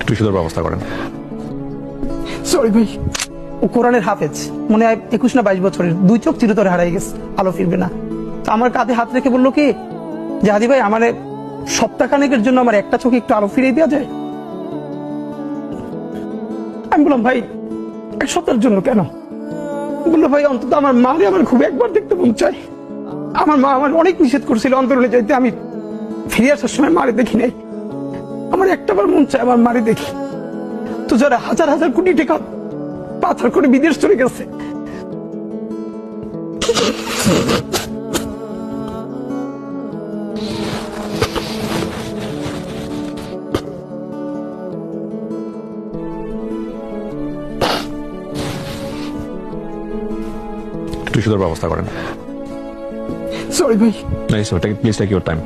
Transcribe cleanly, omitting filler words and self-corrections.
একটু সুন্দর ব্যবস্থা করেন। সরি ভাই, ও কোরআনের হাফেজ, মনে হয় 21 না 22 বছরের, 2 চোখ চিরতরে হারাই গেছে, আলো ফিরবে না। তো আমার কাঁধে হাত রেখে বললো কি যে হাদি ভাই আমার সপ্তাহখানেকের জন্য আমার একটা চোখে একটু আলো ফিরিয়ে দেওয়া যায়। আমি বললাম ভাই 1 সপ্তাহের জন্য কেন? বললো ভাই অন্তত আমার মারে আমার খুব একবার দেখতে মন চায়। আমার মা আমার অনেক নিষেধ করছিল অন্তরণে যাইতে, আমি ফিরে আসার সময় মারে দেখি নাই, আমার একটাবার মন চায় আমার মারে দেখি। তো যারা হাজার হাজার কোটি টাকা পাচার করে বিদেশ চলে গেছে, একটু সুন্দর ব্যবস্থা করেন। সরি ভাই। Please take your time.